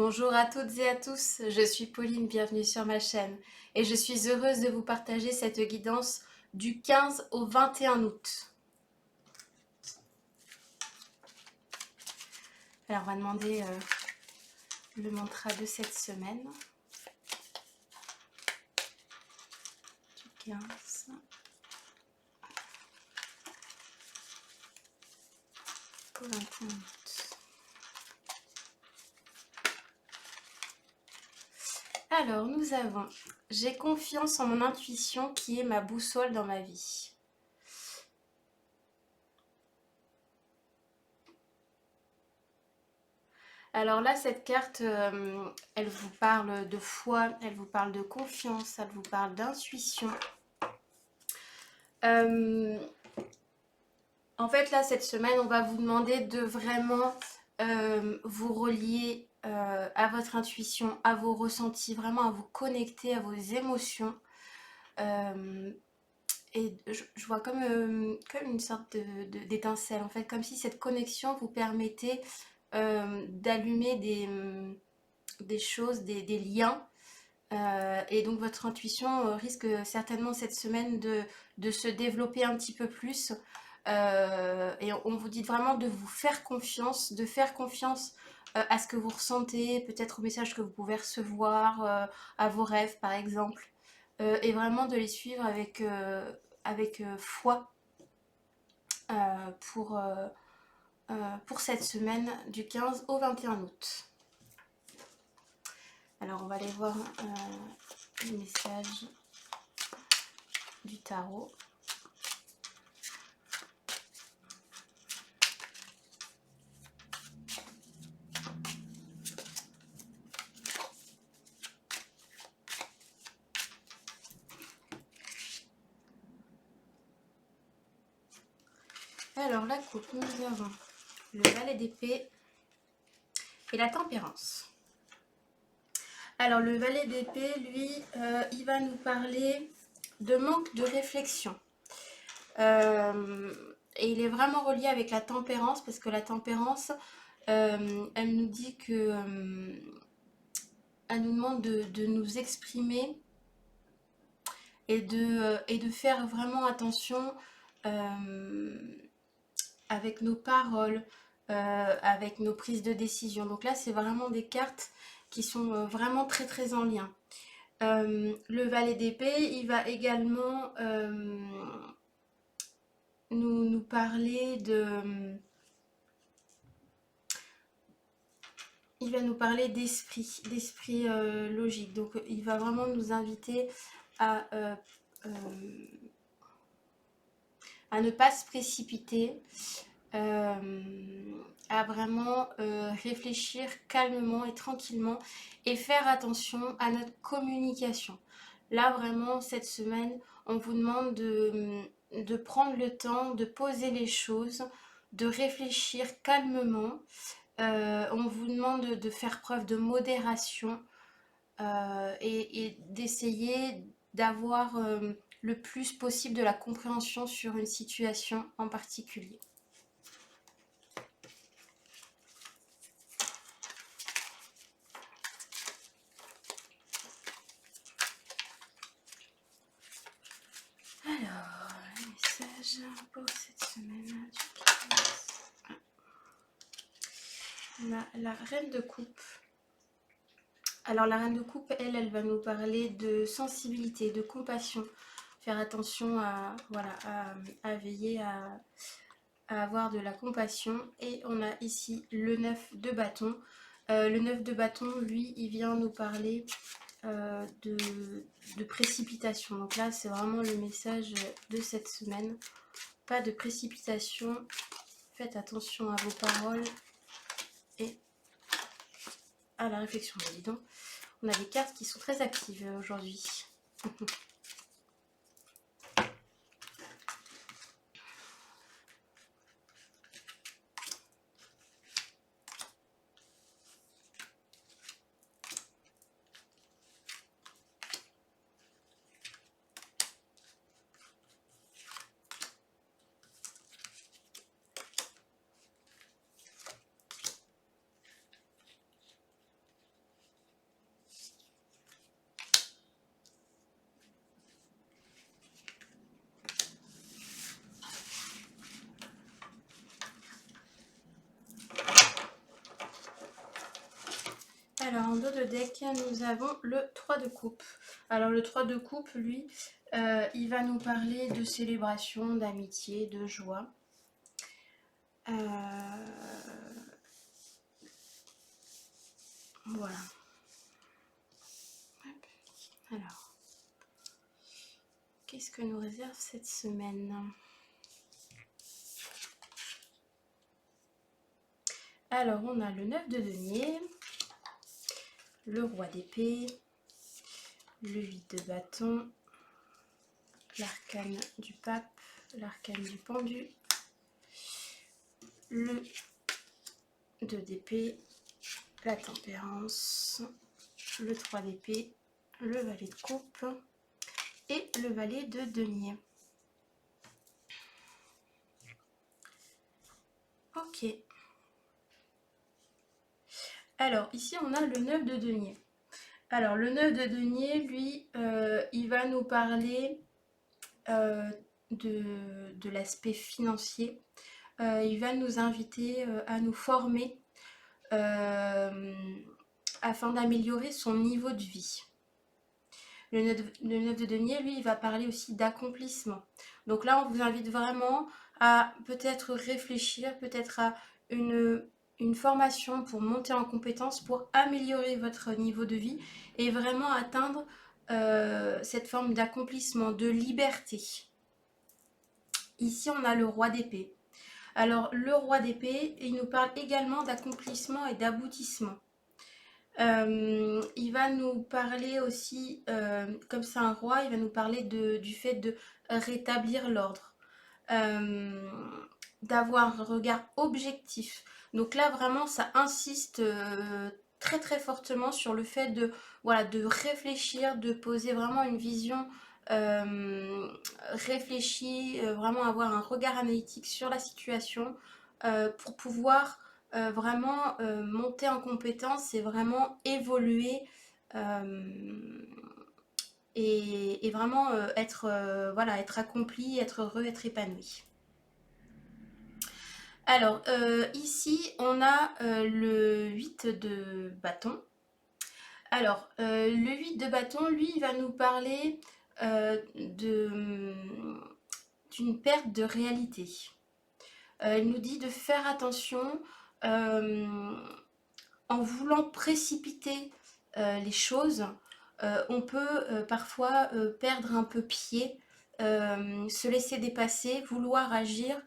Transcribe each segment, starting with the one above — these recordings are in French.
Bonjour à toutes et à tous, je suis Pauline, bienvenue sur ma chaîne et je suis heureuse de vous partager cette guidance du 15 au 21 août. Alors on va demander le mantra de cette semaine. Du 15 au 21 août. Alors nous avons « J'ai confiance en mon intuition qui est ma boussole dans ma vie ». Alors là, cette carte, elle vous parle de foi, elle vous parle de confiance, elle vous parle d'intuition. En fait, là, cette semaine, on va vous demander de vraiment vous relier à votre intuition, à vos ressentis, vraiment à vous connecter à vos émotions. Et je vois comme une sorte d'étincelle, en fait, comme si cette connexion vous permettait d'allumer des choses, des liens. Et donc votre intuition risque certainement cette semaine de se développer un petit peu plus. Et on vous dit vraiment de vous faire confiance, de faire confiance à ce que vous ressentez, peut-être aux messages que vous pouvez recevoir, à vos rêves par exemple. Et vraiment de les suivre avec foi euh, pour, euh, pour cette semaine du 15 au 21 août. Alors on va aller voir les messages du tarot. Alors la coupe, nous avons le valet d'épée et la tempérance. Alors le valet d'épée, lui, il va nous parler de manque de réflexion. Et il est vraiment relié avec la tempérance parce que la tempérance, elle nous dit que... elle nous demande de nous exprimer et de faire vraiment attention avec nos paroles, avec nos prises de décision. Donc là, c'est vraiment des cartes qui sont vraiment très très en lien. Le valet d'épée, il va également nous parler de... il va nous parler d'esprit logique. Donc il va vraiment nous inviter à ne pas se précipiter, à vraiment réfléchir calmement et tranquillement et faire attention à notre communication. Là, vraiment, cette semaine, on vous demande de prendre le temps, de poser les choses, de réfléchir calmement. On vous demande de faire preuve de modération et d'essayer d'avoir le plus possible de la compréhension sur une situation en particulier. Alors, les messages pour cette semaine du 15. On a la reine de coupe. Alors la reine de coupe, elle va nous parler de sensibilité, de compassion. Faire attention à, voilà, à veiller à avoir de la compassion. Et on a ici le 9 de bâton. Le 9 de bâton, lui, il vient nous parler de précipitation. Donc là, c'est vraiment le message de cette semaine. Pas de précipitation. Faites attention à vos paroles et à la réflexion. Dis donc, on a des cartes qui sont très actives aujourd'hui. Alors, en dos de deck, nous avons le 3 de coupe. Alors, le 3 de coupe, lui, il va nous parler de célébration, d'amitié, de joie. Voilà. Hop. Alors, qu'est-ce que nous réserve cette semaine? Alors, on a le 9 de denier, le roi d'épée, le 8 de bâton, l'arcane du pape, l'arcane du pendu, le 2 d'épée, la tempérance, le 3 d'épée, le valet de coupe et le valet de denier. Ok. Alors, ici, on a le 9 de denier. Alors, le 9 de denier, lui, il va nous parler de l'aspect financier. Il va nous inviter à nous former afin d'améliorer son niveau de vie. Le 9 de denier, lui, il va parler aussi d'accomplissement. Donc là, on vous invite vraiment à peut-être réfléchir, peut-être à une formation pour monter en compétence, pour améliorer votre niveau de vie et vraiment atteindre cette forme d'accomplissement, de liberté. Ici, on a le roi d'épée. Alors, le roi d'épée, il nous parle également d'accomplissement et d'aboutissement. Il va nous parler aussi, comme c'est un roi, il va nous parler du fait de rétablir l'ordre, d'avoir un regard objectif. Donc là, vraiment, ça insiste très très fortement sur le fait de, voilà, de réfléchir, de poser vraiment une vision réfléchie, vraiment avoir un regard analytique sur la situation pour pouvoir vraiment monter en compétence et vraiment évoluer et vraiment être, voilà, être accompli, être heureux, être épanoui. Alors, ici, on a le 8 de bâton. Alors, le 8 de bâton, lui, il va nous parler d'une perte de réalité. Il nous dit de faire attention en voulant précipiter les choses. On peut parfois perdre un peu pied, se laisser dépasser, vouloir agir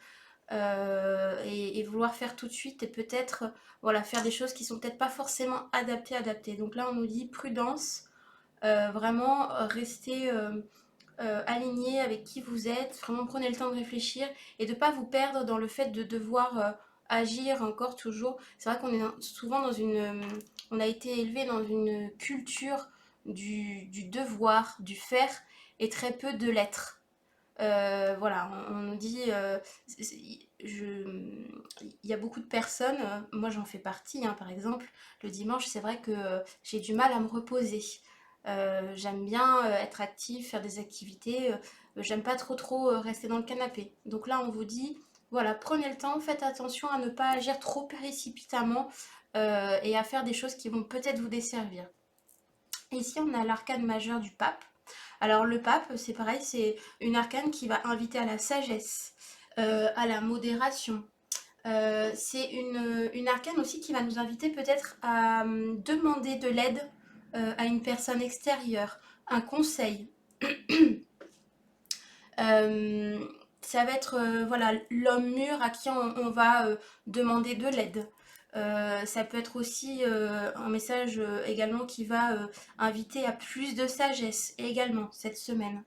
et vouloir faire tout de suite et peut-être voilà, faire des choses qui sont peut-être pas forcément adaptées. Donc là, on nous dit prudence, vraiment rester aligné avec qui vous êtes, vraiment prenez le temps de réfléchir et de ne pas vous perdre dans le fait de devoir agir encore toujours. C'est vrai qu'on est souvent dans on a été élevé dans une culture du devoir, du faire et très peu de l'être. Voilà, on nous dit, il y a beaucoup de personnes, moi j'en fais partie, hein, par exemple, le dimanche, c'est vrai que j'ai du mal à me reposer. J'aime bien être active, faire des activités, j'aime pas trop rester dans le canapé. Donc là, on vous dit, voilà, prenez le temps, faites attention à ne pas agir trop précipitamment et à faire des choses qui vont peut-être vous desservir. Ici, on a l'arcane majeur du pape. Alors le pape, c'est pareil, c'est une arcane qui va inviter à la sagesse, à la modération. C'est une arcane aussi qui va nous inviter peut-être à demander de l'aide à une personne extérieure, un conseil. Ça va être voilà, l'homme mûr à qui on va demander de l'aide. Ça peut être aussi un message également qui va inviter à plus de sagesse également cette semaine.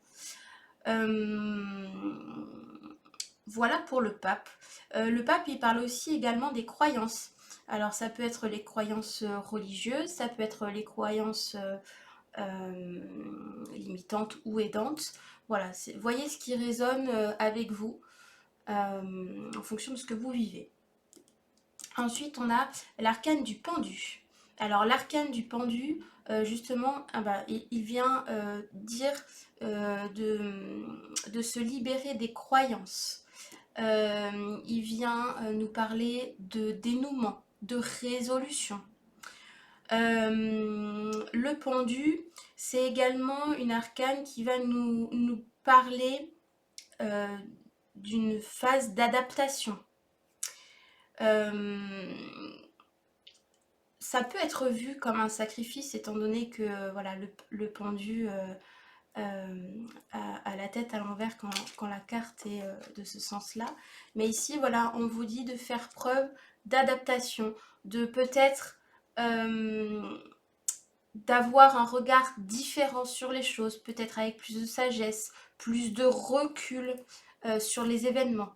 Voilà pour le pape. Le pape, il parle aussi également des croyances. Alors ça peut être les croyances religieuses, ça peut être les croyances limitantes ou aidantes. Voilà, voyez ce qui résonne avec vous en fonction de ce que vous vivez. Ensuite, on a l'arcane du pendu. Alors, l'arcane du pendu, justement, il vient dire de se libérer des croyances. Il vient nous parler de dénouement, de résolution. Le pendu, c'est également une arcane qui va nous parler euh, d'une phase d'adaptation. Euh, Ça peut être vu comme un sacrifice étant donné que voilà, le pendu a la tête à l'envers quand la carte est de ce sens-là. Mais ici, voilà, on vous dit de faire preuve d'adaptation, de peut-être d'avoir un regard différent sur les choses, peut-être avec plus de sagesse, plus de recul sur les événements.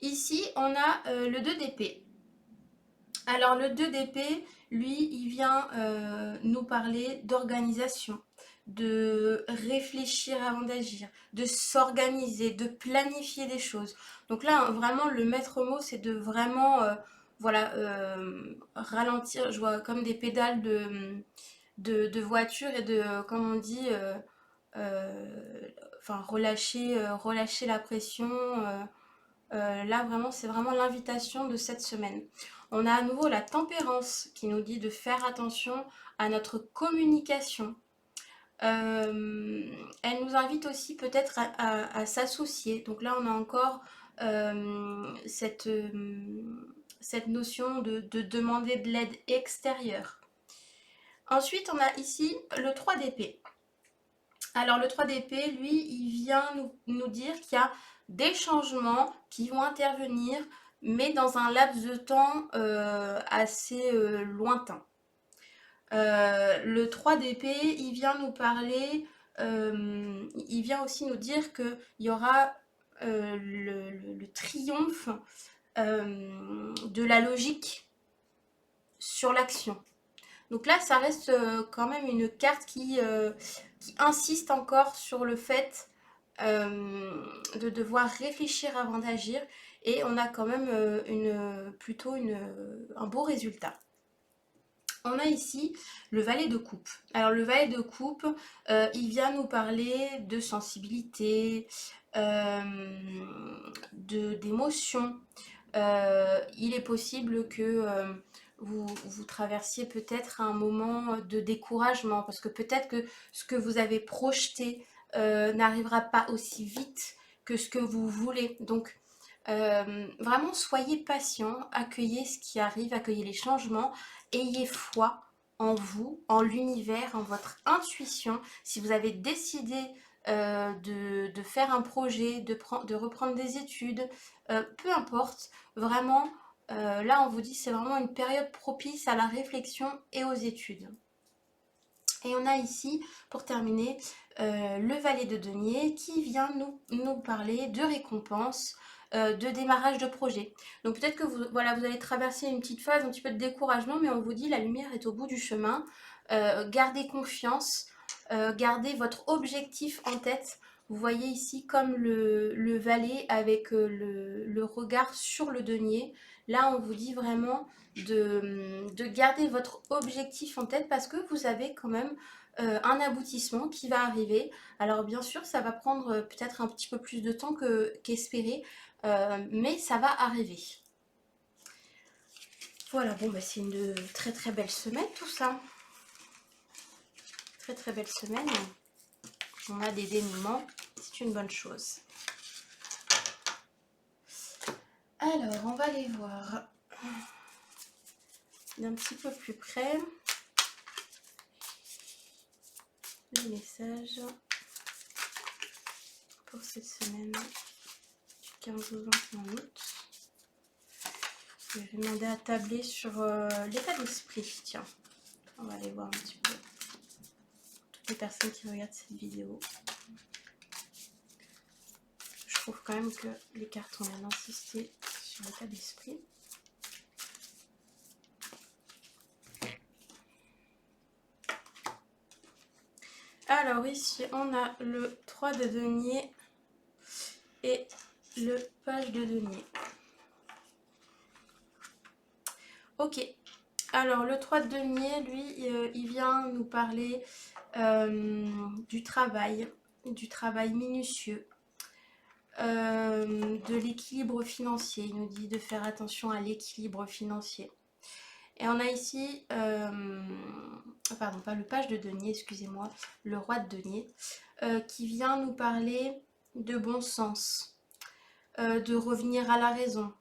Ici, on a le 2 d'épée. Alors le 2 d'épée, lui, il vient nous parler d'organisation, de réfléchir avant d'agir, de s'organiser, de planifier des choses. Donc là, vraiment, le maître mot, c'est de vraiment voilà, ralentir. Je vois comme des pédales de voiture et de, comme on dit, enfin, relâcher la pression. Là, vraiment, c'est vraiment l'invitation de cette semaine. On a à nouveau la tempérance qui nous dit de faire attention à notre communication. Elle nous invite aussi peut-être à s'associer. Donc là, on a encore cette notion de demander de l'aide extérieure. Ensuite, on a ici le 3 d'épée. Alors le 3 d'épée, lui, il vient nous dire qu'il y a des changements qui vont intervenir, mais dans un laps de temps assez lointain. Le 3 d'épée, il vient nous parler, il vient aussi nous dire qu'il y aura le triomphe de la logique sur l'action. Donc là, ça reste quand même une carte qui insiste encore sur le fait de devoir réfléchir avant d'agir. Et on a quand même plutôt un beau résultat. On a ici le valet de coupe. Alors le valet de coupe, il vient nous parler de sensibilité, d'émotion. Il est possible que vous traversiez peut-être un moment de découragement parce que peut-être que ce que vous avez projeté n'arrivera pas aussi vite que ce que vous voulez. Donc vraiment soyez patient, accueillez ce qui arrive, accueillez les changements, ayez foi en vous, en l'univers, en votre intuition. Si vous avez décidé de faire un projet, de reprendre des études, peu importe, vraiment, là on vous dit c'est vraiment une période propice à la réflexion et aux études. Et on a ici, pour terminer, le valet de denier qui vient nous parler de récompense, de démarrage de projet. Donc peut-être que vous allez traverser une petite phase un petit peu de découragement, mais on vous dit la lumière est au bout du chemin. Gardez confiance, gardez votre objectif en tête. Vous voyez ici comme le valet avec le regard sur le denier. Là, on vous dit vraiment de garder votre objectif en tête parce que vous avez quand même un aboutissement qui va arriver. Alors bien sûr, ça va prendre peut-être un petit peu plus de temps qu'espéré, mais ça va arriver. Voilà, bon, bah, c'est une très très belle semaine tout ça. Très très belle semaine. On a des dénouements, c'est une bonne chose. Alors, on va les voir d'un petit peu plus près. Les messages pour cette semaine du 15 au 21 août. Je vais demander à tabler sur l'état d'esprit. Tiens, on va aller voir un petit peu toutes les personnes qui regardent cette vidéo. Je trouve quand même que les cartes ont bien insisté sur l'état d'esprit. Alors ici, on a le 3 de denier et le page de denier. Ok, alors le 3 de denier, lui, il vient nous parler du travail minutieux, de l'équilibre financier. Il nous dit de faire attention à l'équilibre financier. Et on a ici, pardon, pas le page de denier, excusez-moi, le roi de denier, qui vient nous parler de bon sens, de revenir à la raison,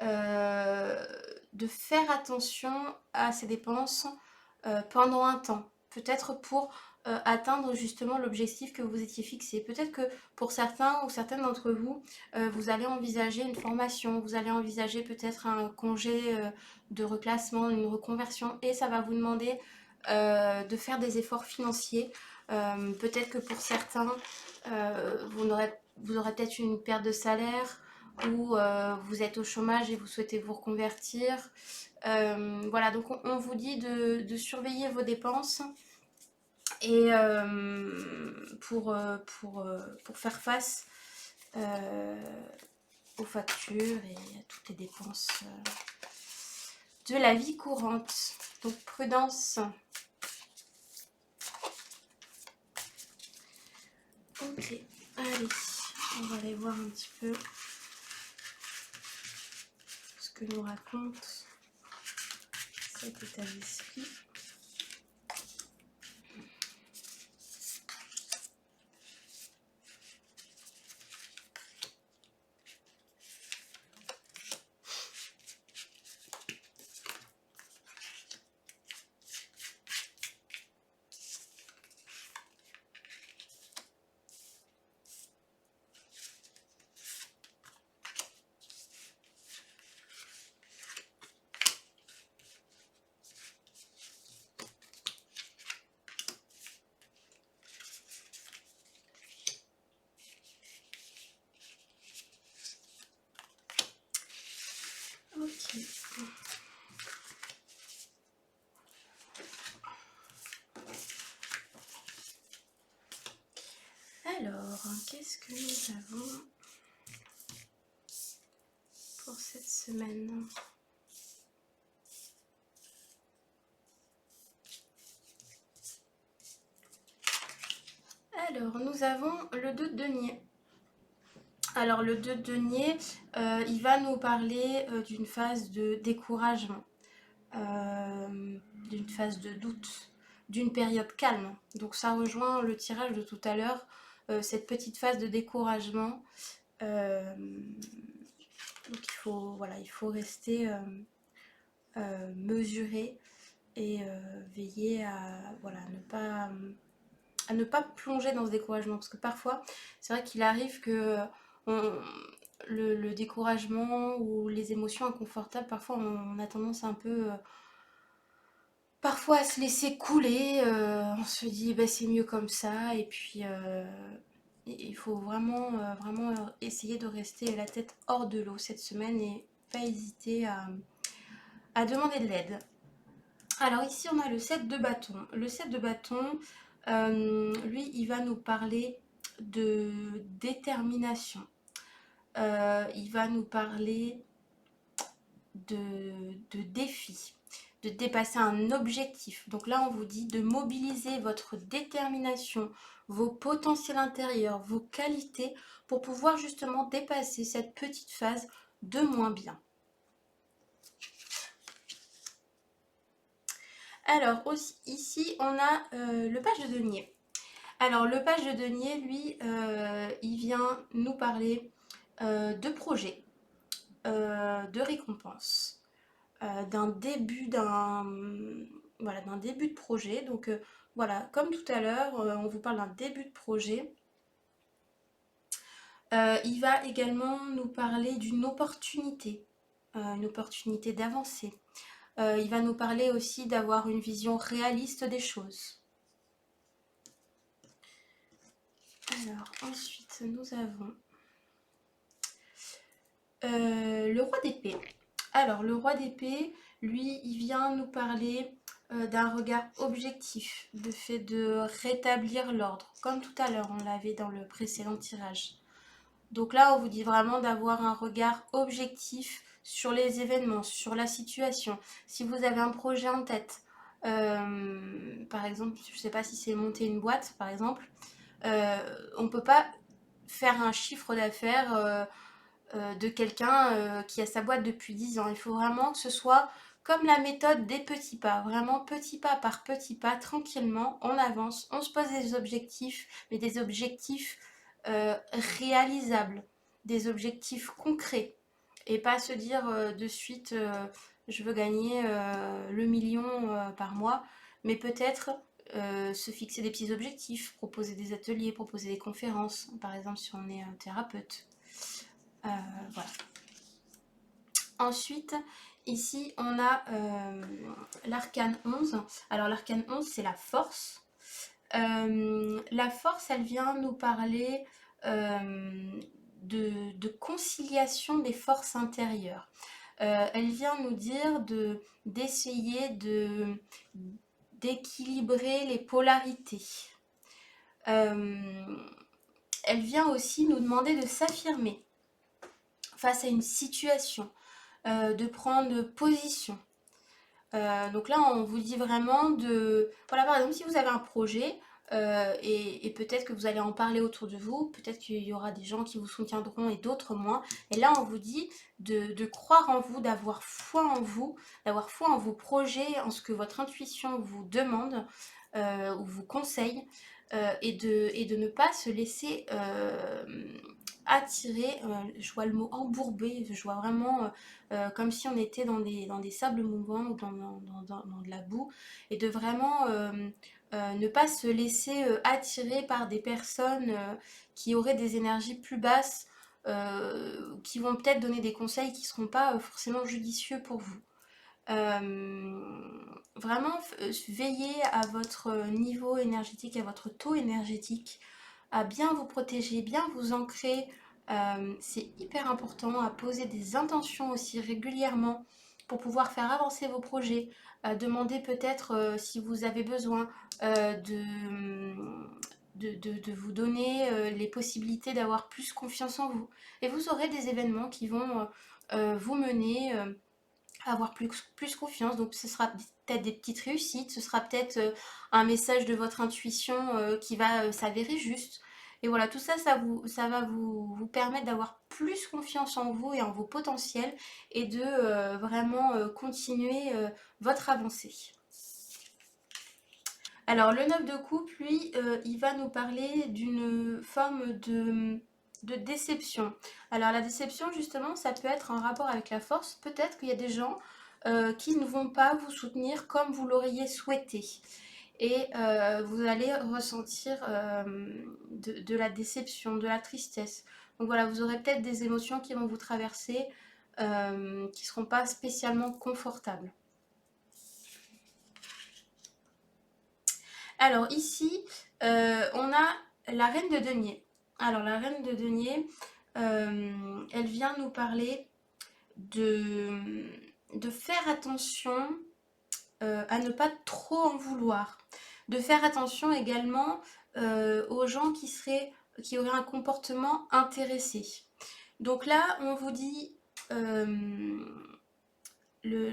euh, de faire attention à ses dépenses pendant un temps, peut-être pour atteindre justement l'objectif que vous étiez fixé. Peut-être que pour certains ou certaines d'entre vous, vous allez envisager une formation, vous allez envisager peut-être un congé de reclassement, une reconversion, et ça va vous demander de faire des efforts financiers. Peut-être que pour certains, vous aurez peut-être une perte de salaire, ou vous êtes au chômage et vous souhaitez vous reconvertir. Voilà, donc on vous dit de surveiller vos dépenses et pour faire face aux factures et à toutes les dépenses de la vie courante. Donc prudence. Ok, allez, on va aller voir un petit peu ce que nous raconte cet état d'esprit. Ok. Alors, qu'est-ce que nous avons pour cette semaine? Alors, nous avons le 2 de denier. Alors, le 2 de denier, il va nous parler d'une phase de découragement, d'une phase de doute, d'une période calme. Donc, ça rejoint le tirage de tout à l'heure, cette petite phase de découragement. Donc, il faut rester mesuré et veiller à ne pas plonger dans ce découragement. Parce que parfois, c'est vrai qu'il arrive que le découragement ou les émotions inconfortables, parfois on a tendance un peu parfois à se laisser couler. On se dit bah, c'est mieux comme ça. Et puis il faut vraiment essayer de rester la tête hors de l'eau cette semaine et pas hésiter à demander de l'aide. Alors ici on a le 7 de bâton. Le 7 de bâton, lui il va nous parler de détermination. Il va nous parler de défi, de dépasser un objectif. Donc là on vous dit de mobiliser votre détermination, vos potentiels intérieurs, vos qualités pour pouvoir justement dépasser cette petite phase de moins bien. Alors aussi, ici on a le page de denier. Alors le page de denier, lui, il vient nous parler de projets, de récompenses, d'un début de projet. Donc voilà, comme tout à l'heure, on vous parle d'un début de projet. Il va également nous parler d'une opportunité d'avancer. Il va nous parler aussi d'avoir une vision réaliste des choses. Alors ensuite nous avons le roi d'épée. Alors le roi d'épée, lui, il vient nous parler d'un regard objectif, le fait de rétablir l'ordre, comme tout à l'heure on l'avait dans le précédent tirage. Donc là on vous dit vraiment d'avoir un regard objectif sur les événements, sur la situation. Si vous avez un projet en tête, par exemple, je ne sais pas si c'est monter une boîte par exemple, on ne peut pas faire un chiffre d'affaires de quelqu'un qui a sa boîte depuis 10 ans. Il faut vraiment que ce soit comme la méthode des petits pas, vraiment petit pas par petit pas, tranquillement, on avance, on se pose des objectifs, mais des objectifs réalisables, des objectifs concrets, et pas se dire de suite je veux gagner le million par mois, mais peut-être se fixer des petits objectifs, proposer des ateliers, proposer des conférences, par exemple si on est thérapeute. Voilà. Ensuite, ici, on a l'arcane 11. Alors, l'arcane 11, c'est la force. La force, elle vient nous parler de conciliation des forces intérieures. Elle vient nous dire d'essayer d'équilibrer les polarités. Elle vient aussi nous demander de s'affirmer face à une situation, de prendre position. Donc là, on vous dit vraiment de... Voilà, par exemple, si vous avez un projet, et peut-être que vous allez en parler autour de vous, peut-être qu'il y aura des gens qui vous soutiendront et d'autres moins. Et là, on vous dit de croire en vous, d'avoir foi en vos projets, en ce que votre intuition vous demande ou vous conseille, et de ne pas se laisser attirer. Je vois le mot embourber, je vois vraiment comme si on était dans des sables mouvants ou dans de la boue, et de vraiment ne pas se laisser attirer par des personnes qui auraient des énergies plus basses, qui vont peut-être donner des conseils qui ne seront pas forcément judicieux pour vous. Vraiment, veillez à votre niveau énergétique, à votre taux énergétique, à bien vous protéger, bien vous ancrer. C'est hyper important à poser des intentions aussi régulièrement pour pouvoir faire avancer vos projets. Demandez peut-être si vous avez besoin de vous donner les possibilités d'avoir plus confiance en vous. Et vous aurez des événements qui vont vous mener à avoir plus confiance. Donc ce sera peut-être des petites réussites, ce sera peut-être un message de votre intuition qui va s'avérer juste. Et voilà, tout ça, ça va vous permettre d'avoir plus confiance en vous et en vos potentiels, et de vraiment continuer votre avancée. Alors le 9 de coupe, lui, il va nous parler d'une forme de déception. Alors la déception, justement, ça peut être en rapport avec la force. Peut-être qu'il y a des gens qui ne vont pas vous soutenir comme vous l'auriez souhaité. Et vous allez ressentir de la déception, de la tristesse. Donc voilà, vous aurez peut-être des émotions qui vont vous traverser, qui ne seront pas spécialement confortables. Alors ici, on a la reine de denier. Alors la reine de denier, elle vient nous parler de faire attention à ne pas trop en vouloir. De faire attention également aux gens qui auraient un comportement intéressé. Donc là, on vous dit...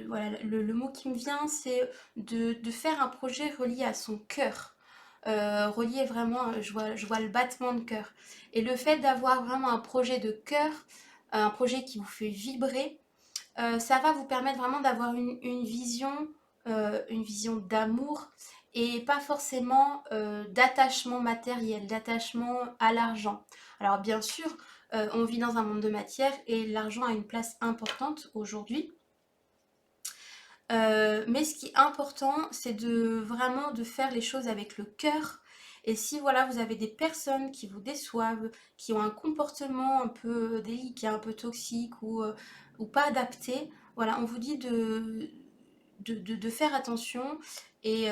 voilà, le mot qui me vient, c'est de faire un projet relié à son cœur. Relié vraiment, je vois le battement de cœur. Et le fait d'avoir vraiment un projet de cœur, un projet qui vous fait vibrer, ça va vous permettre vraiment d'avoir une vision d'amour, et pas forcément d'attachement matériel, d'attachement à l'argent. Alors bien sûr, on vit dans un monde de matière et l'argent a une place importante aujourd'hui. Mais ce qui est important, c'est vraiment de faire les choses avec le cœur. Et si voilà, vous avez des personnes qui vous déçoivent, qui ont un comportement un peu délicat, un peu toxique ou pas adapté, voilà, on vous dit de faire attention, et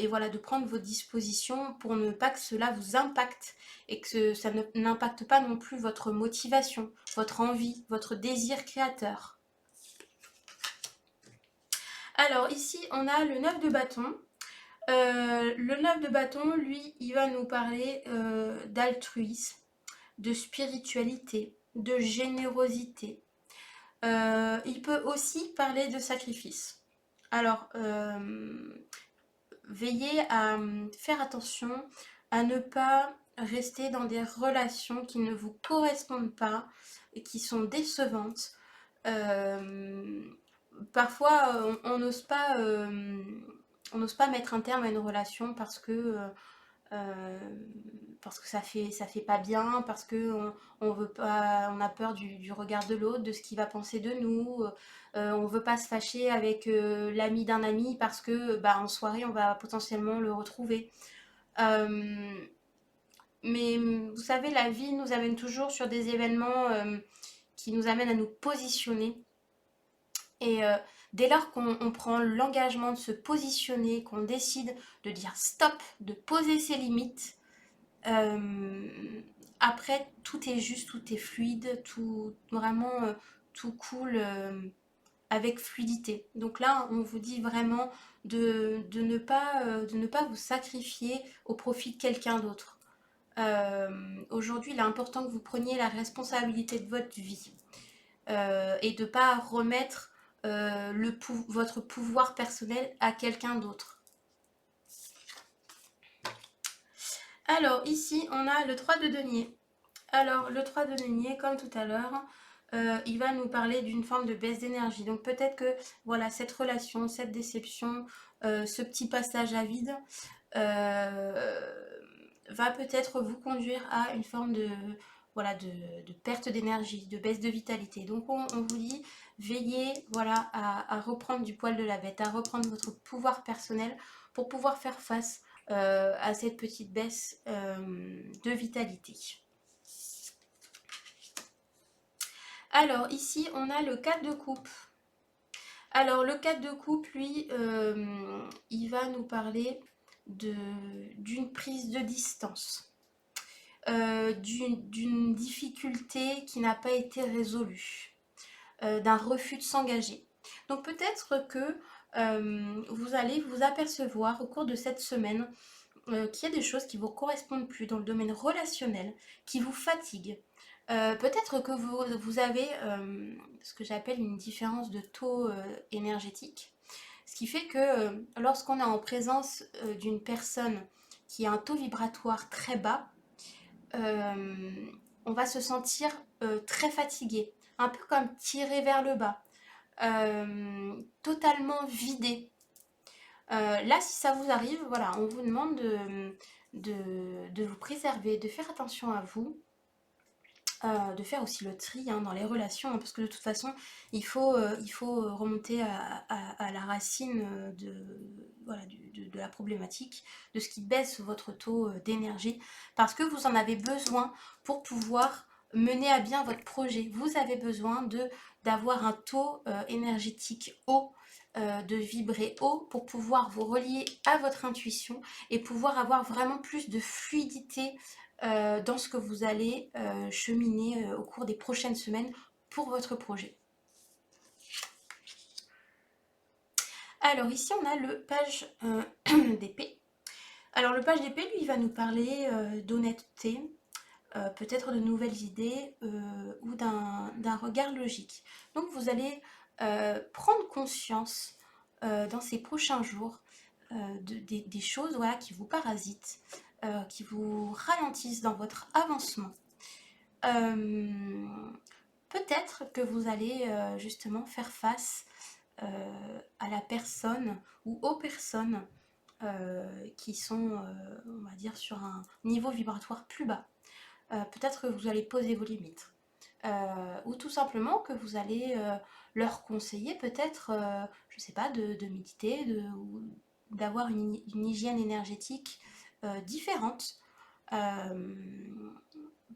voilà, de prendre vos dispositions pour ne pas que cela vous impacte, et que ça n'impacte pas non plus votre motivation, votre envie, votre désir créateur. Alors ici, on a le 9 de bâton. Le 9 de bâton, lui, il va nous parler d'altruisme, de spiritualité, de générosité. Il peut aussi parler de sacrifice. Alors, veillez à faire attention à ne pas rester dans des relations qui ne vous correspondent pas et qui sont décevantes. parfois, on n'ose pas mettre un terme à une relation euh, parce que ça fait pas bien, parce que on veut pas, on a peur du regard de l'autre, de ce qu'il va penser de nous. On veut pas se fâcher avec l'ami d'un ami parce que bah, en soirée on va potentiellement le retrouver. Euh, mais vous savez, la vie nous amène toujours sur des événements qui nous amènent à nous positionner. Et dès lors qu'on prend l'engagement de se positionner, qu'on décide de dire stop, de poser ses limites, euh, après tout est juste, tout est fluide, tout vraiment tout coule avec fluidité. Donc là, on vous dit vraiment de ne pas vous sacrifier au profit de quelqu'un d'autre. Aujourd'hui, il est important que vous preniez la responsabilité de votre vie et de ne pas remettre votre pouvoir personnel à quelqu'un d'autre. Alors ici, on a le 3 de denier. Alors le 3 de denier, comme tout à l'heure, il va nous parler d'une forme de baisse d'énergie. Donc peut-être que voilà, cette relation, cette déception, ce petit passage à vide va peut-être vous conduire à une forme de, voilà, de perte d'énergie, de baisse de vitalité. Donc on vous dit, veillez voilà, à reprendre du poil de la bête, à reprendre votre pouvoir personnel pour pouvoir faire face à cette petite baisse de vitalité. Alors ici, on a le 4 de coupe. Alors le 4 de coupe, lui, il va nous parler d'une prise de distance, d'une difficulté qui n'a pas été résolue, d'un refus de s'engager. Donc peut-être que vous allez vous apercevoir au cours de cette semaine qu'il y a des choses qui ne vous correspondent plus dans le domaine relationnel, qui vous fatiguent. Peut-être que vous avez ce que j'appelle une différence de taux énergétique, ce qui fait que lorsqu'on est en présence d'une personne qui a un taux vibratoire très bas, euh, on va se sentir très fatigué, un peu comme tiré vers le bas, totalement vidé. Là, si ça vous arrive, voilà, on vous demande de vous préserver, de faire attention à vous, de faire aussi le tri dans les relations, parce que de toute façon, il faut remonter à la racine voilà, de la problématique, de ce qui baisse votre taux d'énergie, parce que vous en avez besoin pour pouvoir mener à bien votre projet. Vous avez besoin d'avoir un taux énergétique haut, de vibrer haut pour pouvoir vous relier à votre intuition et pouvoir avoir vraiment plus de fluidité dans ce que vous allez cheminer au cours des prochaines semaines pour votre projet. Alors ici on a le page d'épée. Alors le page d'épée lui il va nous parler d'honnêteté, peut-être de nouvelles idées ou d'un regard logique. Donc vous allez prendre conscience dans ces prochains jours des choses voilà, qui vous parasitent, qui vous ralentissent dans votre avancement. Peut-être que vous allez justement faire face à la personne ou aux personnes qui sont, on va dire, sur un niveau vibratoire plus bas. Peut-être que vous allez poser vos limites. Ou tout simplement que vous allez leur conseiller peut-être, je ne sais pas, de méditer, d'avoir une hygiène énergétique différente. Euh,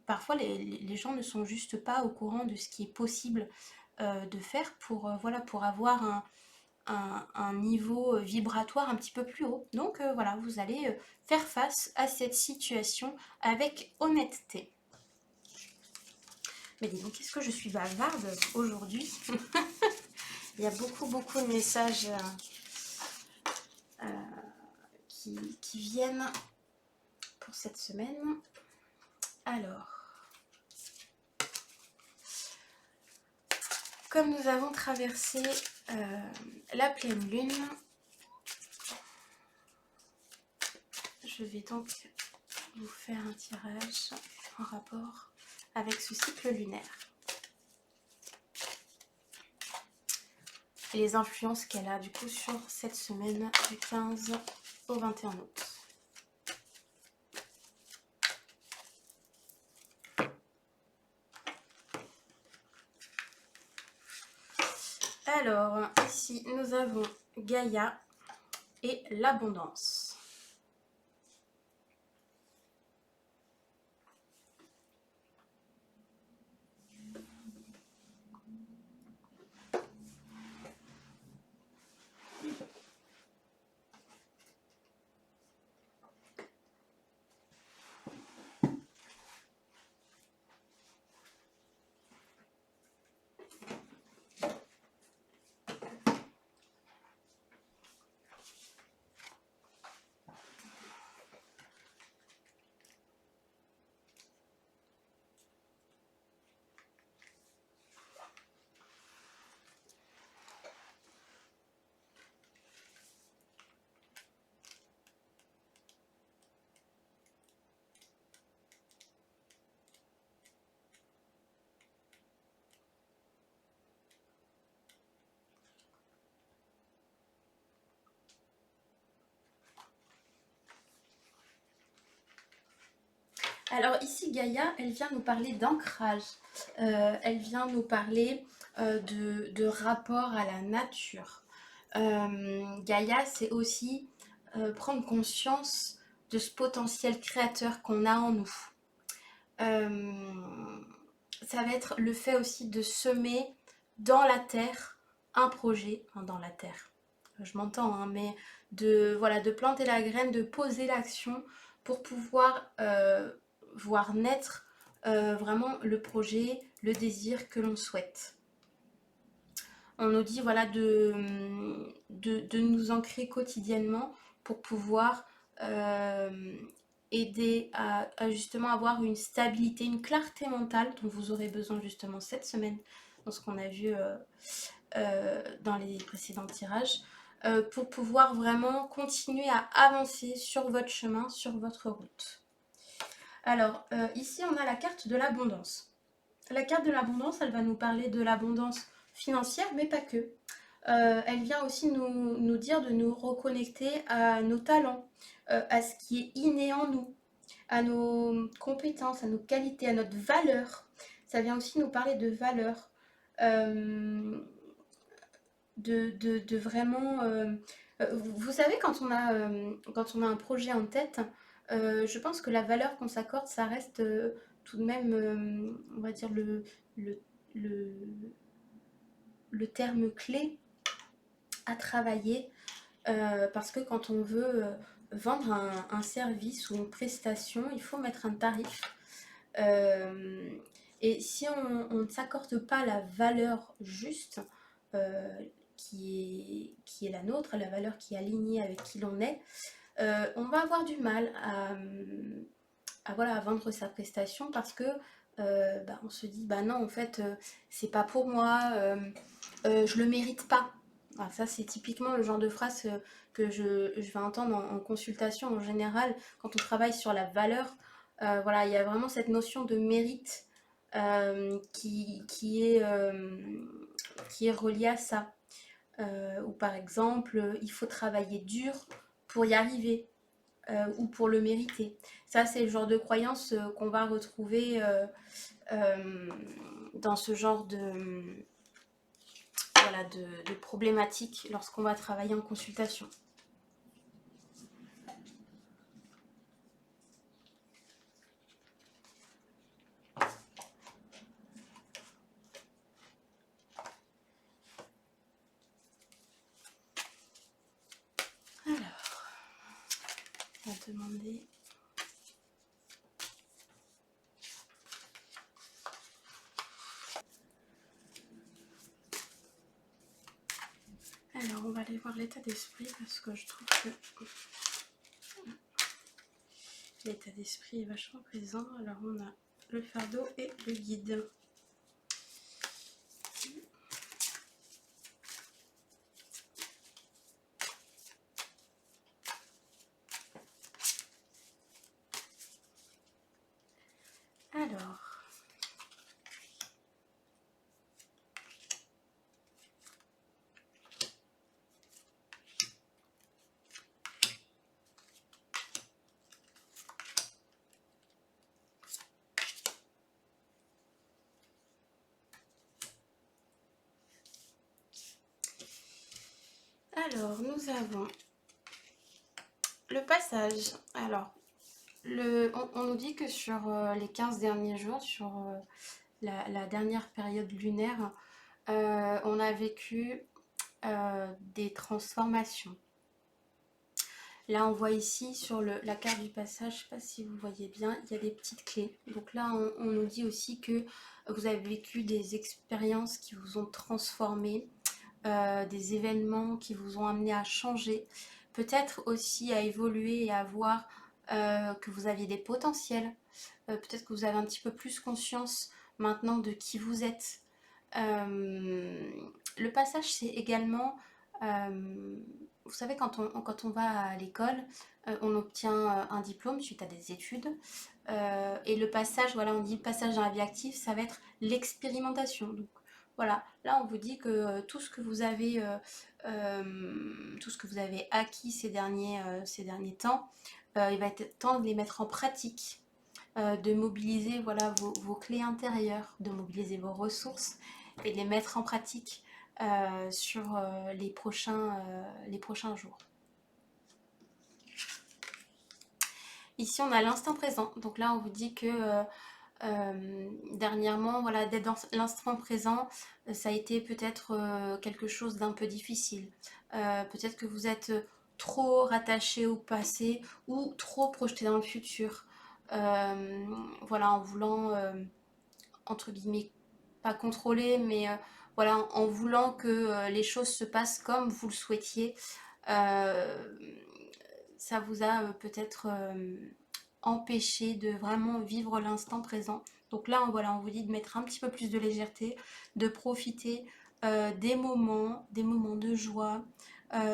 Parfois, les gens ne sont juste pas au courant de ce qui est possible de faire voilà, pour avoir un niveau vibratoire un petit peu plus haut. Donc voilà, vous allez faire face à cette situation avec honnêteté. Mais dis donc, qu'est-ce que je suis bavarde aujourd'hui. Il y a beaucoup de messages qui viennent pour cette semaine. Alors, comme nous avons traversé la pleine lune, je vais donc vous faire un tirage en rapport avec ce cycle lunaire. et les influences qu'elle a du coup sur cette semaine du 15 au 21 août. Alors, ici, nous avons Gaïa et l'abondance. Alors ici, Gaïa, elle vient nous parler d'ancrage. Elle vient nous parler de rapport à la nature. Gaïa, c'est aussi prendre conscience de ce potentiel créateur qu'on a en nous. Ça va être le fait aussi de semer dans la terre un projet, enfin dans la terre, je m'entends, hein, mais voilà, de planter la graine, de poser l'action pour pouvoir voir naître vraiment le projet, le désir que l'on souhaite. On nous dit voilà, de nous ancrer quotidiennement pour pouvoir aider à justement avoir une stabilité, une clarté mentale dont vous aurez besoin justement cette semaine, dans ce qu'on a vu dans les précédents tirages, pour pouvoir vraiment continuer à avancer sur votre chemin, sur votre route. Alors, ici, on a la carte de l'abondance. La carte de l'abondance, elle va nous parler de l'abondance financière, mais pas que. Elle vient aussi nous dire de nous reconnecter à nos talents, à ce qui est inné en nous, à nos compétences, à nos qualités, à notre valeur. Ça vient aussi nous parler de valeur, de vraiment... vous savez, quand on a un projet en tête, je pense que la valeur qu'on s'accorde, ça reste tout de même, on va dire, le, le, le terme clé à travailler, parce que quand on veut vendre un service ou une prestation, il faut mettre un tarif. Et si on ne s'accorde pas la valeur juste qui est la nôtre, la valeur qui est alignée avec qui l'on est, on va avoir du mal voilà, à vendre sa prestation parce que on se dit bah non en fait c'est pas pour moi, je le mérite pas. Alors ça c'est typiquement le genre de phrase que je vais entendre en consultation en général quand on travaille sur la valeur. Voilà, il y a vraiment cette notion de mérite qui est reliée à ça. Ou par exemple, il faut travailler dur pour y arriver ou pour le mériter. Ça, c'est le genre de croyance qu'on va retrouver dans ce genre voilà, de problématiques lorsqu'on va travailler en consultation. Alors, on va demander... Alors, on va aller voir l'état d'esprit parce que je trouve que l'état d'esprit est vachement présent. Alors, on a le fardeau et le guide. Alors, Alors, nous avons le passage. Alors, on nous dit que sur les 15 derniers jours, sur la dernière période lunaire, on a vécu des transformations. Là, on voit ici sur la carte du passage, je ne sais pas si vous voyez bien, il y a des petites clés. Donc là, on nous dit aussi que vous avez vécu des expériences qui vous ont transformé, des événements qui vous ont amené à changer, peut-être aussi à évoluer et à voir que vous aviez des potentiels. Peut-être que vous avez un petit peu plus conscience maintenant de qui vous êtes. Le passage, c'est également, vous savez, quand on va à l'école, on obtient un diplôme suite à des études. Et le passage, voilà, on dit passage dans la vie active, ça va être l'expérimentation. Donc voilà, là on vous dit que tout ce que vous avez, tout ce que vous avez acquis ces derniers temps, il va être temps de les mettre en pratique, de mobiliser voilà, vos clés intérieures, de mobiliser vos ressources et de les mettre en pratique sur les prochains jours. Ici, on a l'instant présent. Donc là, on vous dit que dernièrement, voilà, d'être dans l'instant présent, ça a été peut-être quelque chose d'un peu difficile. Peut-être que vous êtes trop rattaché au passé ou trop projeté dans le futur. Voilà, en voulant, entre guillemets, pas contrôler, mais voilà, en voulant que les choses se passent comme vous le souhaitiez. Euh, Ça vous a peut-être empêché de vraiment vivre l'instant présent. Donc là, voilà, on vous dit de mettre un petit peu plus de légèreté, de profiter des moments de joie,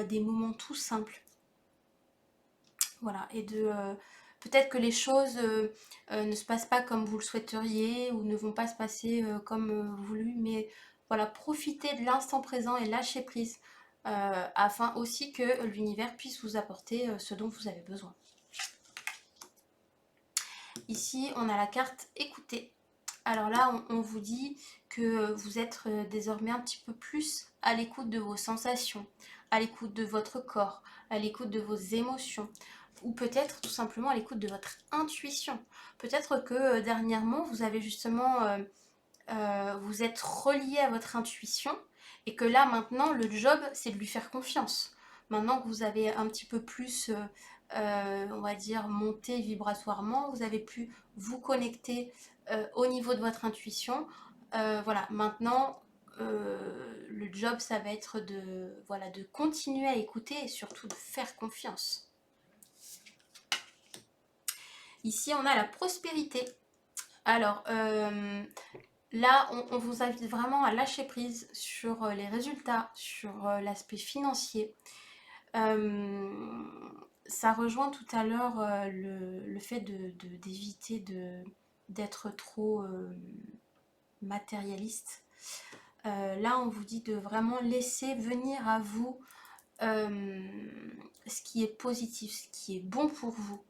des moments tout simples. Voilà, et de peut-être que les choses ne se passent pas comme vous le souhaiteriez ou ne vont pas se passer comme voulu, mais voilà, profitez de l'instant présent et lâchez prise afin aussi que l'univers puisse vous apporter ce dont vous avez besoin. Ici, on a la carte écoutez. Alors là, on vous dit que vous êtes désormais un petit peu plus à l'écoute de vos sensations, à l'écoute de votre corps, à l'écoute de vos émotions, ou peut-être tout simplement à l'écoute de votre intuition. Peut-être que dernièrement, vous avez justement, vous êtes relié à votre intuition, et que là maintenant, le job, c'est de lui faire confiance. Maintenant que vous avez un petit peu plus, on va dire, monté vibratoirement, vous avez pu vous connecter au niveau de votre intuition. Voilà, maintenant, le job, ça va être voilà, de continuer à écouter et surtout de faire confiance. Ici, on a la prospérité. Alors, là, on vous invite vraiment à lâcher prise sur les résultats, sur l'aspect financier. Ça rejoint tout à l'heure le fait d'éviter d'être trop matérialiste. Là, on vous dit de vraiment laisser venir à vous ce qui est positif, ce qui est bon pour vous.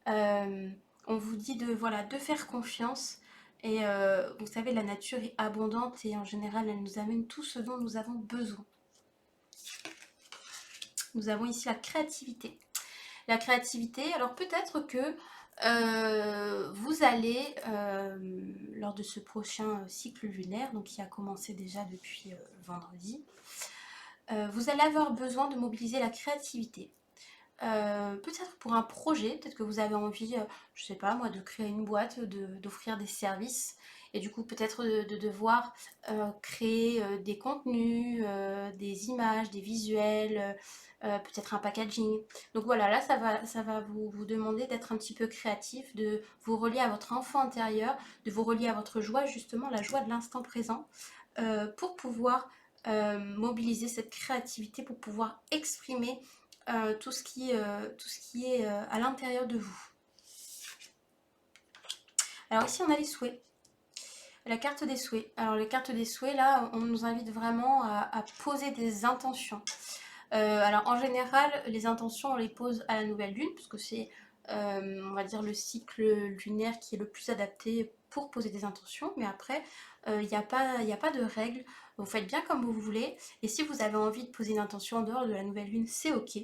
On vous dit voilà, de faire confiance. Et vous savez, la nature est abondante et en général, elle nous amène tout ce dont nous avons besoin. Nous avons ici la créativité. La créativité, alors peut-être que vous allez, lors de ce prochain cycle lunaire, donc qui a commencé déjà depuis vendredi, vous allez avoir besoin de mobiliser la créativité. Peut-être pour un projet, peut-être que vous avez envie, je sais pas moi, de créer une boîte, d'offrir des services, et du coup peut-être de devoir créer des contenus, des images, des visuels, peut-être un packaging. Donc voilà, là ça va vous demander d'être un petit peu créatif, de vous relier à votre enfant intérieur, de vous relier à votre joie, justement la joie de l'instant présent, pour pouvoir mobiliser cette créativité, pour pouvoir exprimer tout ce qui est à l'intérieur de vous. Alors ici on a les souhaits, la carte des souhaits. Alors les cartes des souhaits, là on nous invite vraiment à poser des intentions. Alors en général les intentions on les pose à la nouvelle lune, parce que c'est on va dire le cycle lunaire qui est le plus adapté pour poser des intentions, mais après, il n'y a pas de règle. Vous faites bien comme vous voulez. Et si vous avez envie de poser une intention en dehors de la nouvelle lune, c'est ok.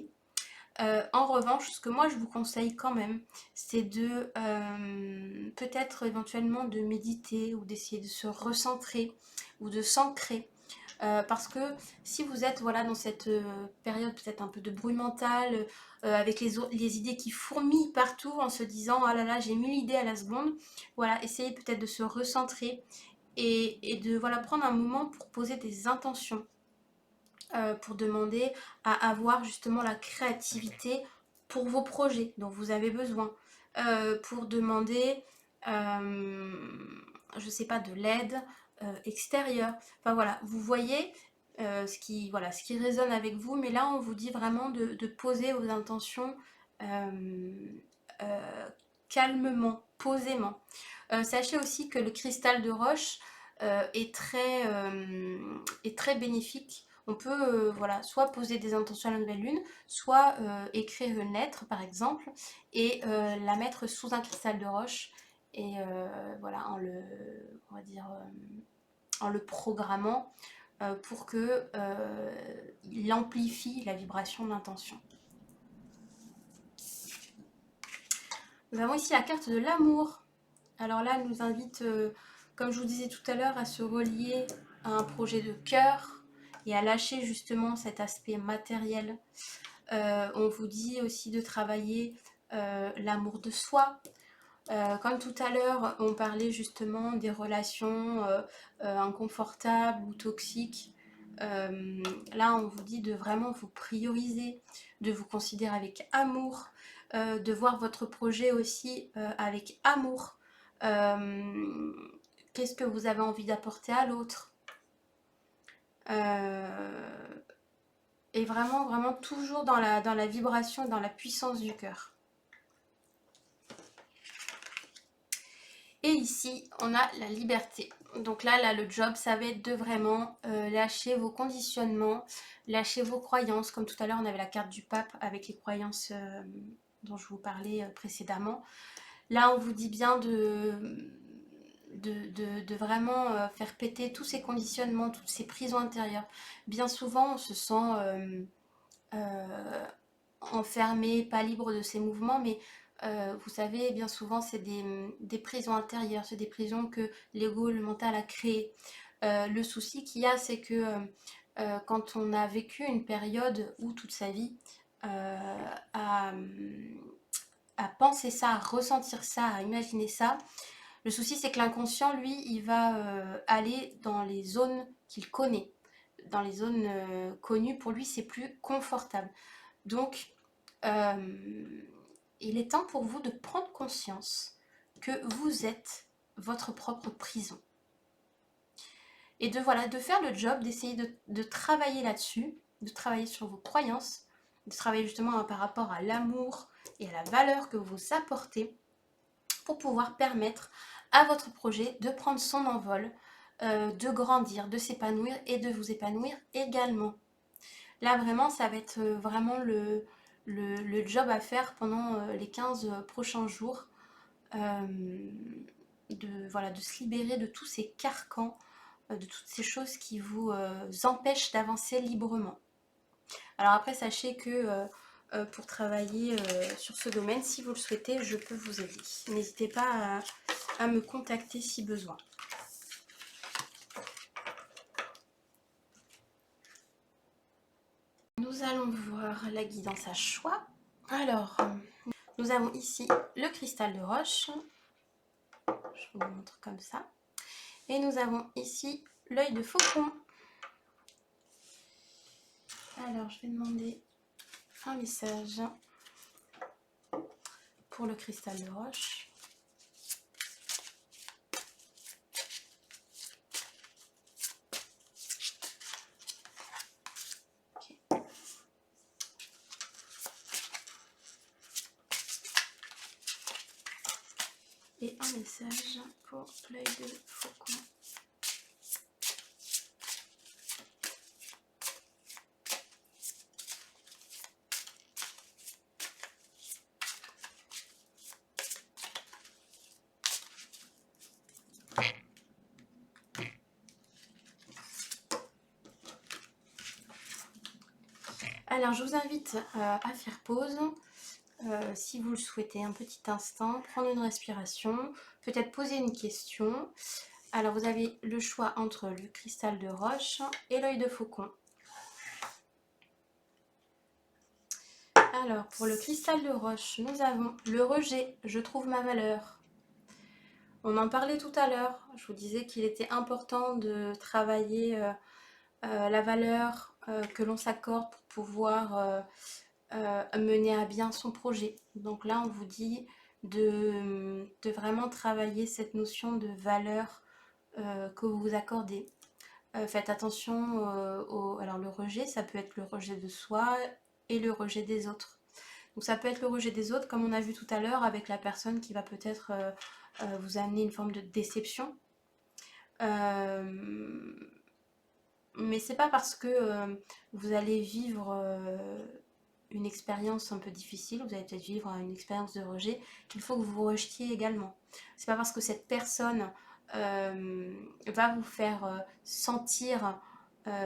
En revanche, ce que moi je vous conseille quand même, c'est de peut-être éventuellement de méditer ou d'essayer de se recentrer ou de s'ancrer. Parce que si vous êtes voilà, dans cette période peut-être un peu de bruit mental, avec les idées qui fourmillent partout en se disant ah là là j'ai 1000 idées à la seconde, voilà, essayez peut-être de se recentrer et de voilà, prendre un moment pour poser des intentions, pour demander à avoir justement la créativité pour vos projets dont vous avez besoin, pour demander, je sais pas, de l'aide extérieure. Enfin voilà, vous voyez voilà, ce qui résonne avec vous, mais là on vous dit vraiment de poser vos intentions euh, calmement, posément. Sachez aussi que le cristal de roche est très bénéfique. On peut voilà, soit poser des intentions à la nouvelle lune, soit écrire une lettre par exemple et la mettre sous un cristal de roche et voilà, on va dire, en le programmant pour que il amplifie la vibration de l'intention. Nous avons ici la carte de l'amour. Alors là, elle nous invite, comme je vous disais tout à l'heure, à se relier à un projet de cœur et à lâcher justement cet aspect matériel. On vous dit aussi de travailler l'amour de soi. Comme tout à l'heure, on parlait justement des relations inconfortables ou toxiques. Là, on vous dit de vraiment vous prioriser, de vous considérer avec amour, de voir votre projet aussi avec amour. Qu'est-ce que vous avez envie d'apporter à l'autre, et vraiment, vraiment toujours dans la vibration, dans la puissance du cœur. Et ici, on a la liberté. Donc là, le job, ça va être de vraiment lâcher vos conditionnements, lâcher vos croyances. Comme tout à l'heure, on avait la carte du pape avec les croyances dont je vous parlais précédemment. Là, on vous dit bien de vraiment faire péter tous ces conditionnements, toutes ces prisons intérieures. Bien souvent, on se sent enfermé, pas libre de ses mouvements, mais vous savez, bien souvent, c'est des prisons intérieures, c'est des prisons que l'ego, le mental a créées. Le souci qu'il y a, c'est que quand on a vécu une période où toute sa vie, à penser ça, à ressentir ça, à imaginer ça, le souci c'est que l'inconscient, lui, il va aller dans les zones qu'il connaît. Dans les zones connues, pour lui, c'est plus confortable. Donc, il est temps pour vous de prendre conscience que vous êtes votre propre prison. Et voilà, de faire le job, d'essayer de travailler là-dessus, de travailler sur vos croyances, de travailler justement par rapport à l'amour et à la valeur que vous apportez pour pouvoir permettre à votre projet de prendre son envol, de grandir, de s'épanouir et de vous épanouir également. Là, vraiment, ça va être vraiment le job à faire pendant les 15 prochains jours. Voilà, de se libérer de tous ces carcans, de toutes ces choses qui vous empêchent d'avancer librement. Alors après, sachez que pour travailler sur ce domaine, si vous le souhaitez, je peux vous aider. N'hésitez pas à me contacter si besoin. Nous allons voir la guidance à choix. Alors, nous avons ici le cristal de roche. Je vous le montre comme ça. Et nous avons ici l'œil de faucon. Alors, je vais demander un message pour le cristal de roche. Okay. Et un message pour l'œil de faucon. Alors, je vous invite à faire pause, si vous le souhaitez, un petit instant, prendre une respiration, peut-être poser une question. Alors, vous avez le choix entre le cristal de roche et l'œil de faucon. Alors, pour le cristal de roche, nous avons le rejet, je trouve ma valeur. On en parlait tout à l'heure, je vous disais qu'il était important de travailler la valeur que l'on s'accorde pour pouvoir mener à bien son projet. Donc là, on vous dit de vraiment travailler cette notion de valeur que vous vous accordez. Faites attention alors le rejet, ça peut être le rejet de soi et le rejet des autres. Donc ça peut être le rejet des autres, comme on a vu tout à l'heure, avec la personne qui va peut-être vous amener une forme de déception. Mais c'est pas parce que vous allez vivre une expérience un peu difficile, vous allez peut-être vivre une expérience de rejet, qu'il faut que vous vous rejetiez également. C'est pas parce que cette personne va vous faire sentir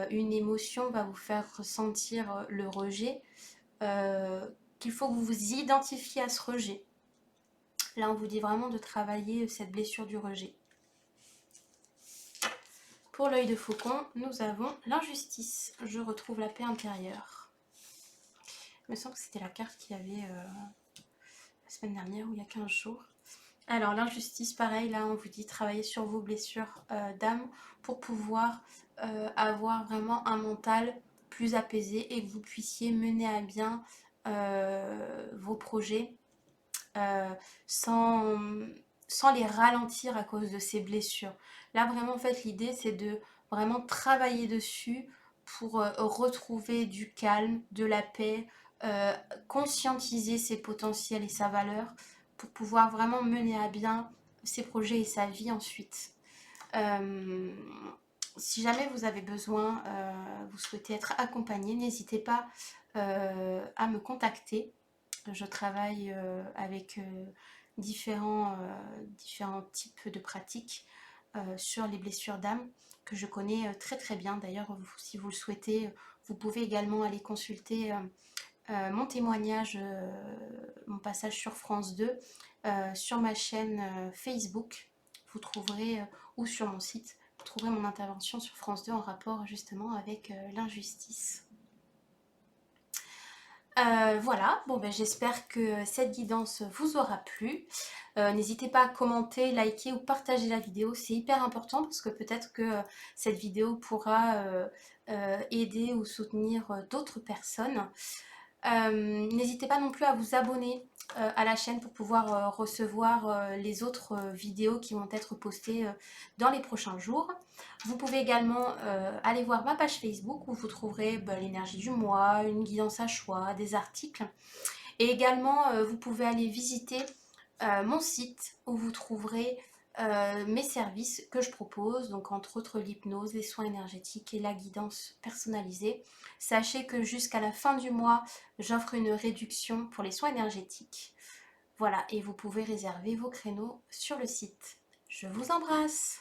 une émotion, va vous faire ressentir le rejet, qu'il faut que vous vous identifiez à ce rejet. Là, on vous dit vraiment de travailler cette blessure du rejet. Pour l'œil de faucon, nous avons l'injustice. Je retrouve la paix intérieure. Il me semble que c'était la carte qu'il y avait la semaine dernière ou il y a 15 jours. Alors l'injustice, pareil, là on vous dit travailler sur vos blessures d'âme pour pouvoir avoir vraiment un mental plus apaisé et que vous puissiez mener à bien vos projets sans, sans les ralentir à cause de ces blessures. Là vraiment en fait l'idée c'est de vraiment travailler dessus pour retrouver du calme, de la paix, conscientiser ses potentiels et sa valeur pour pouvoir vraiment mener à bien ses projets et sa vie ensuite. Si jamais vous avez besoin, vous souhaitez être accompagné, n'hésitez pas à me contacter. Je travaille avec différents types de pratiques sur les blessures d'âme que je connais très très bien. D'ailleurs, si vous le souhaitez, vous pouvez également aller consulter mon témoignage, mon passage sur France 2, sur ma chaîne Facebook. Vous trouverez, ou sur mon site, vous trouverez mon intervention sur France 2 en rapport justement avec l'injustice. Voilà, bon ben j'espère que cette guidance vous aura plu. N'hésitez pas à commenter, liker ou partager la vidéo, c'est hyper important parce que peut-être que cette vidéo pourra aider ou soutenir d'autres personnes. N'hésitez pas non plus à vous abonner à la chaîne pour pouvoir recevoir les autres vidéos qui vont être postées dans les prochains jours. Vous pouvez également aller voir ma page Facebook où vous trouverez l'énergie du mois, une guidance à choix, des articles. Et également, vous pouvez aller visiter mon site où vous trouverez mes services que je propose, donc entre autres l'hypnose, les soins énergétiques et la guidance personnalisée. Sachez que jusqu'à la fin du mois, j'offre une réduction pour les soins énergétiques. Voilà, et vous pouvez réserver vos créneaux sur le site. Je vous embrasse!